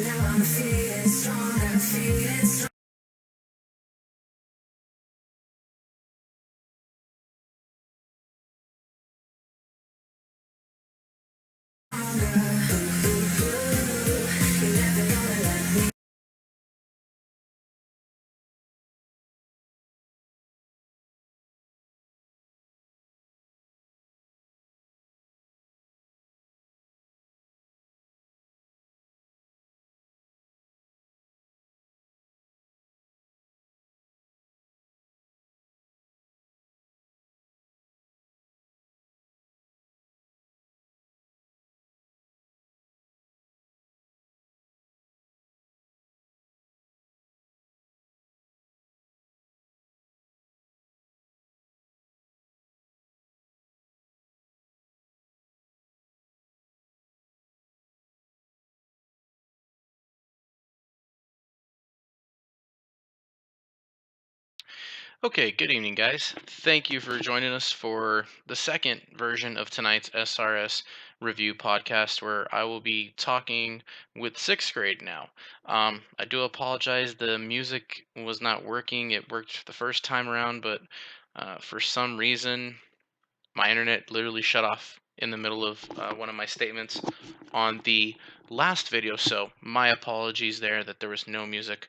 now I'm feeling stronger, feeling Okay, good evening, guys. Thank you for joining us for the second version of tonight's SRS review podcast, where I will be talking with sixth grade now. I do apologize, the music was not working. It worked the first time around, but for some reason, my internet literally shut off in the middle of one of my statements on the last video. So my apologies there that there was no music.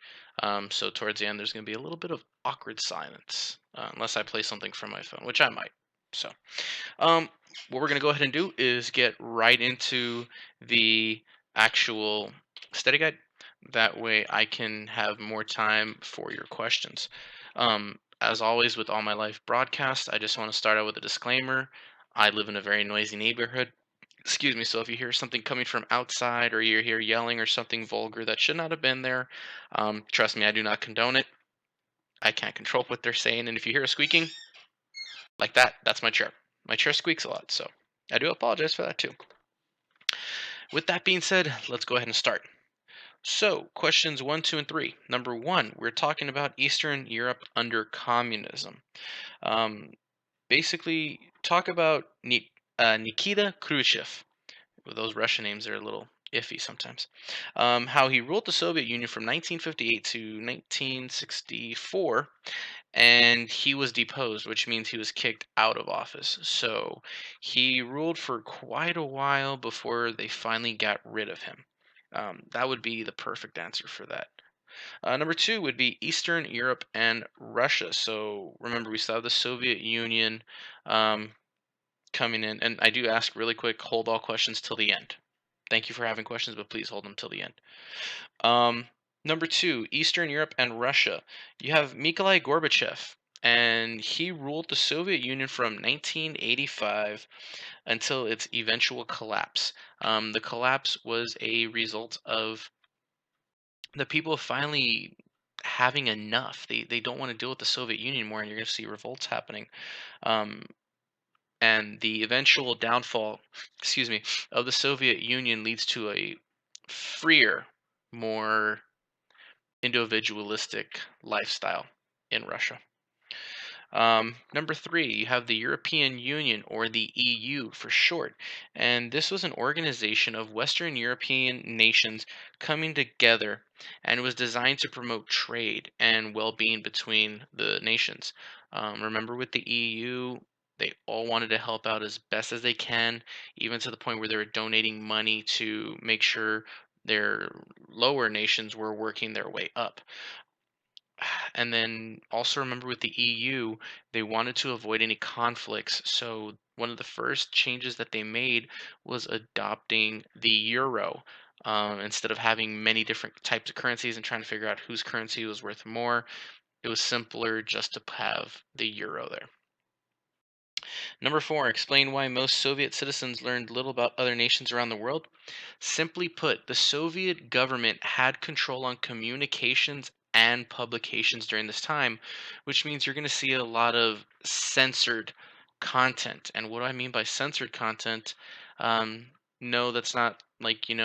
So towards the end, there's going to be a little bit of awkward silence, unless I play something from my phone, which I might. So um, what we're going to go ahead and do is get right into the actual study guide. That way I can have more time for your questions. As always, with all my live broadcasts, I just want to start out with a disclaimer. I live in a very noisy neighborhood. Excuse me, so if you hear something coming from outside or you're here yelling or something vulgar that should not have been there, trust me, I do not condone it. I can't control what they're saying. And if you hear a squeaking, like that, that's my chair. My chair squeaks a lot, so I do apologize for that too. With that being said, let's go ahead and start. So, questions 1, 2, and 3. Number 1, we're talking about Eastern Europe under communism. Um, Basically, talk about Nikita Khrushchev. Well, those Russian names are a little iffy sometimes. How he ruled the Soviet Union from 1958 to 1964, and he was deposed, which means he was kicked out of office. So he ruled for quite a while before they finally got rid of him. That would be the perfect answer for that. Number 2 would be Eastern Europe and Russia. So remember, we still have the Soviet Union um, coming in. And I do ask really quick, hold all questions till the end. Thank you for having questions, but please hold them till the end. Um, Number 2, Eastern Europe and Russia. You have Mikhail Gorbachev, and he ruled the Soviet Union from 1985 until its eventual collapse. The collapse was a result of the people finally having enough. They don't want to deal with the Soviet Union anymore, and you're going to see revolts happening. Um, and the eventual downfall, excuse me, of the Soviet Union leads to a freer, more individualistic lifestyle in Russia. Number 3, you have the European Union, or the EU for short. And this was an organization of Western European nations coming together, and it was designed to promote trade and well being between the nations. Remember, with the EU, they all wanted to help out as best as they can, even to the point where they were donating money to make sure their lower nations were working their way up. And then also remember, with the EU, they wanted to avoid any conflicts. So one of the first changes that they made was adopting the euro. Instead of having many different types of currencies and trying to figure out whose currency was worth more, it was simpler just to have the euro there. Number 4, explain why most Soviet citizens learned little about other nations around the world. Simply put, the Soviet government had control on communications and publications during this time, which means you're going to see a lot of censored content. And what do I mean by censored content? Um, no, that's not like, you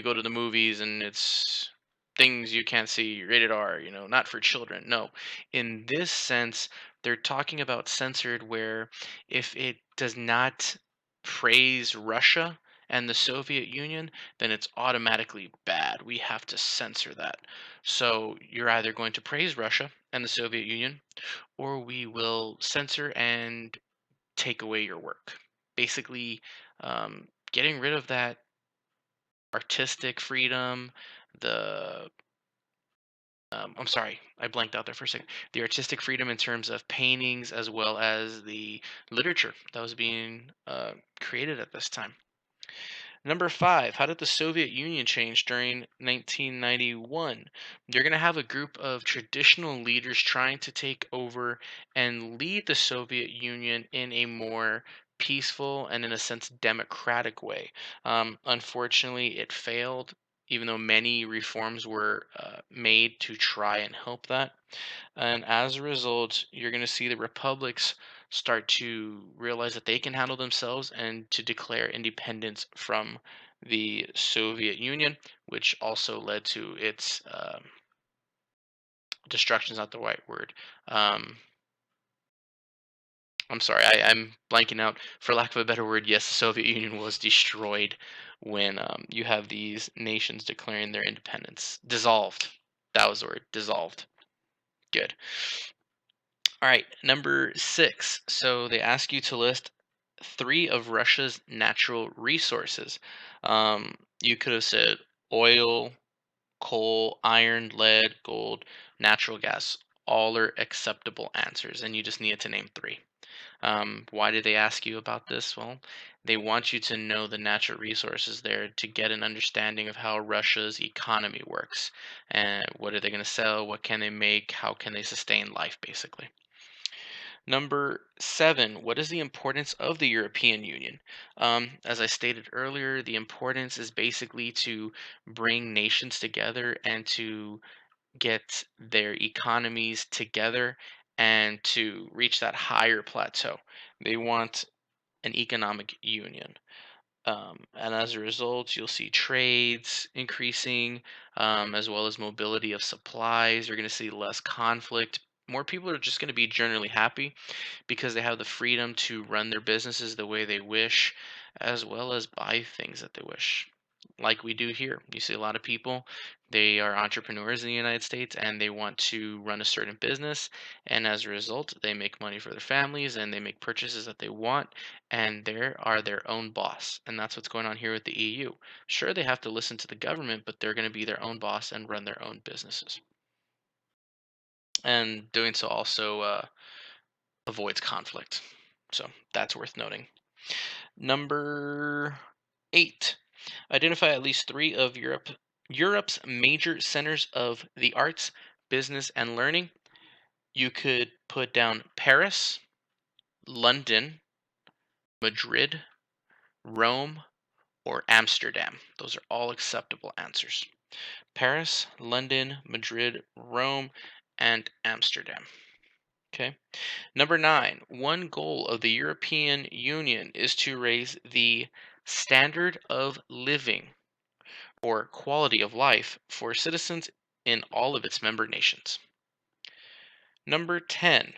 go to the movies and it's things you can't see, rated R, not for children. No. In this sense, they're talking about censored where if it does not praise Russia and the Soviet Union, then it's automatically bad. We have to censor that. So you're either going to praise Russia and the Soviet Union, or we will censor and take away your work. Basically, getting rid of that artistic freedom, the I'm sorry, I blanked out there for a second. The artistic freedom in terms of paintings as well as the literature that was being created at this time. Number five, how did the Soviet Union change during 1991? You're going to have a group of traditional leaders trying to take over and lead the Soviet Union in a more peaceful and, in a sense, democratic way. Unfortunately, it failed, even though many reforms were made to try and help that. And as a result, you're going to see the republics start to realize that they can handle themselves and to declare independence from the Soviet Union, which also led to its destruction is not the right word. Um, I'm sorry, I'm blanking out. For lack of a better word, yes, the Soviet Union was destroyed when you have these nations declaring their independence. Dissolved. That was the word. Dissolved. Good. All right, number six. So they ask you to list three of Russia's natural resources. You could have said oil, coal, iron, lead, gold, natural gas. All are acceptable answers, and you just needed to name three. Why did they ask you about this? Well, they want you to know the natural resources there to get an understanding of how Russia's economy works. And what are they going to sell? What can they make? How can they sustain life, basically? Number seven, what is the importance of the European Union? As I stated earlier, the importance is basically to bring nations together and to get their economies together and to reach that higher plateau. They want an economic union. And as a result, you'll see trades increasing, as well as mobility of supplies. You're going to see less conflict. More people are just going to be generally happy because they have the freedom to run their businesses the way they wish, as well as buy things that they wish. Like we do here. You see a lot of people, they are entrepreneurs in the United States and they want to run a certain business. And as a result, they make money for their families and they make purchases that they want. And they are their own boss. And that's what's going on here with the EU. Sure, they have to listen to the government, but they're going to be their own boss and run their own businesses. And doing so also avoids conflict. So that's worth noting. Number eight, identify at least three of Europe's major centers of the arts, business, and learning. You could put down Paris, London, Madrid, Rome, or Amsterdam. Those are all acceptable answers. Paris, London, Madrid, Rome, and Amsterdam. Okay. Number nine, one goal of the European Union is to raise the standard of living or quality of life for citizens in all of its member nations. Number 10,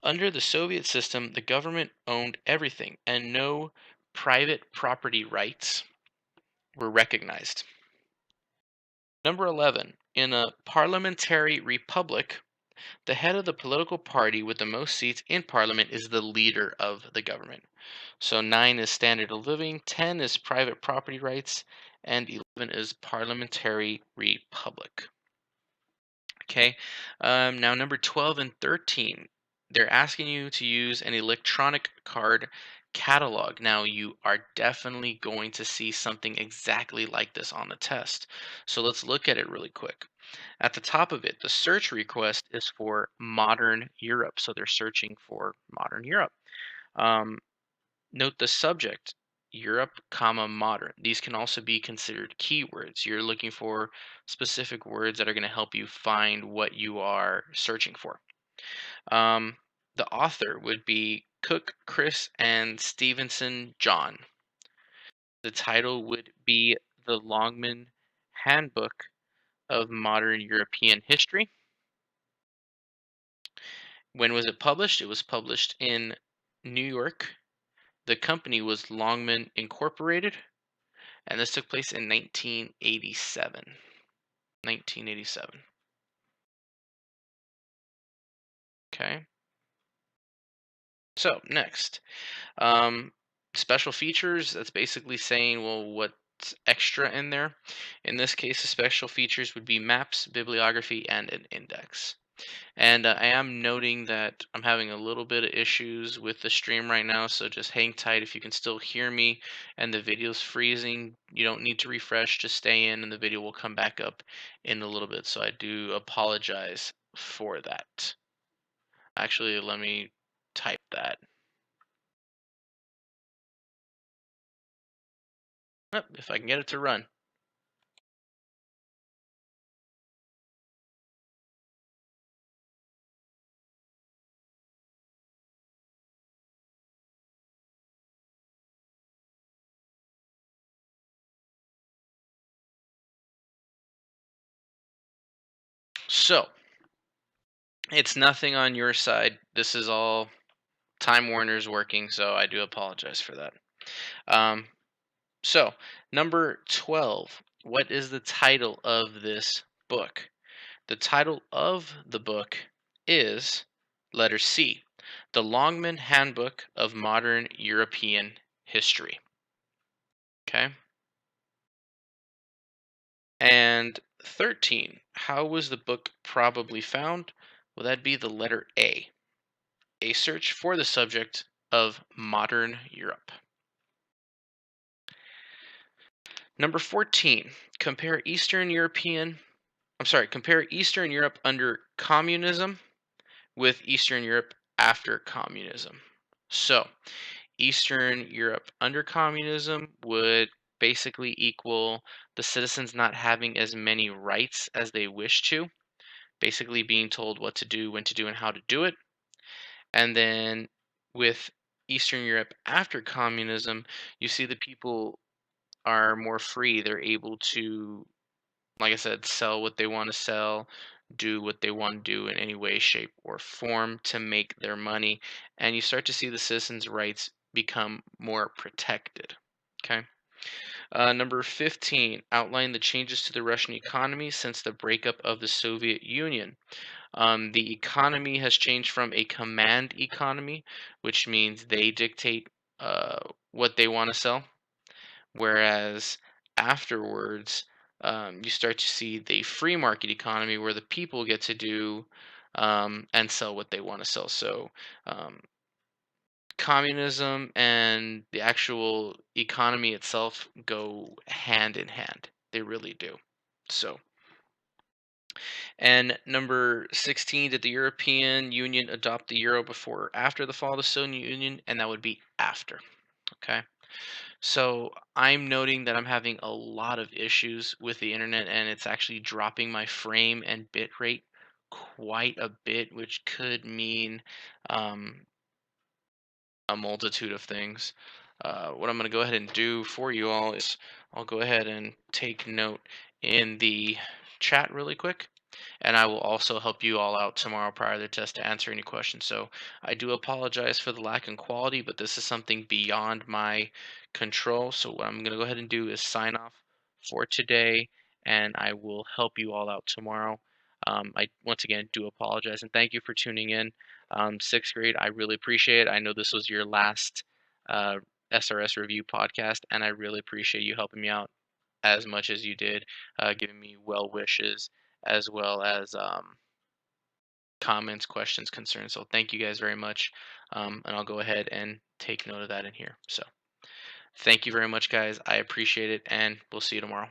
under the Soviet system, the government owned everything and no private property rights were recognized. Number 11, in a parliamentary republic, the head of the political party with the most seats in parliament is the leader of the government. So 9 is standard of living, 10 is private property rights, and 11 is parliamentary republic. Okay. Now, number 12 and 13, they're asking you to use an electronic card catalog. Now, you are definitely going to see something exactly like this on the test. So let's look at it really quick. At the top of it, the search request is for modern Europe. So they're searching for modern Europe. Um, Note the subject, Europe, comma, modern. These can also be considered keywords. You're looking for specific words that are going to help you find what you are searching for. Um, the author would be Cook, Chris, and Stevenson, John. The title would be The Longman Handbook of Modern European History. When was it published? It was published in New York. The company was Longman Incorporated. and this took place in 1987. 1987. Okay. So next, um, special features. That's basically saying, well, what's extra in there. In this case, the special features would be maps, bibliography, and an index. And I am noting that I'm having a little bit of issues with the stream right now, so just hang tight. If you can still hear me and the video's freezing, you don't need to refresh, just stay in and the video will come back up in a little bit. So I do apologize for that. Actually, let me type that. If I can get it to run. So, it's nothing on your side. This is all Time Warner's working, so I do apologize for that. Um, So, number 12. What is the title of this book? The title of the book is letter C, The Longman Handbook of Modern European History. Okay. And 13. How was the book probably found? Well, that'd be the letter A search for the subject of modern Europe. Number 14. Compare Eastern Europe under communism with Eastern Europe after communism. So, Eastern Europe under communism would basically equal the citizens not having as many rights as they wish to, basically being told what to do, when to do, and how to do it. And then with Eastern Europe after communism, you see the people are more free. They're able to, like I said, sell what they want to sell, do what they want to do in any way, shape, or form to make their money. And you start to see the citizens' rights become more protected. Okay. Number 15, outline the changes to the Russian economy since the breakup of the Soviet Union. The economy has changed from a command economy, which means they dictate what they want to sell, whereas afterwards, you start to see the free market economy where the people get to do and sell what they want to sell. So, um, communism and the actual economy itself go hand in hand. They really do. So, and number 16, did the European Union adopt the euro before or after the fall of the Soviet Union? And that would be after. Okay. So I'm noting that I'm having a lot of issues with the internet and it's actually dropping my frame and bit rate quite a bit, which could mean um, a multitude of things. What I'm going to go ahead and do for you all is I'll go ahead and take note in the chat really quick. And I will also help you all out tomorrow prior to the test to answer any questions. So I do apologize for the lack in quality, but this is something beyond my control. So what I'm going to go ahead and do is sign off for today, and I will help you all out tomorrow. I once again do apologize and thank you for tuning in. Sixth grade, I really appreciate it. I know this was your last uh, SRS review podcast, and I really appreciate you helping me out as much as you did, giving me well wishes as well as comments, questions, concerns. So thank you guys very much. And I'll go ahead and take note of that in here. So thank you very much, guys. I appreciate it, and we'll see you tomorrow.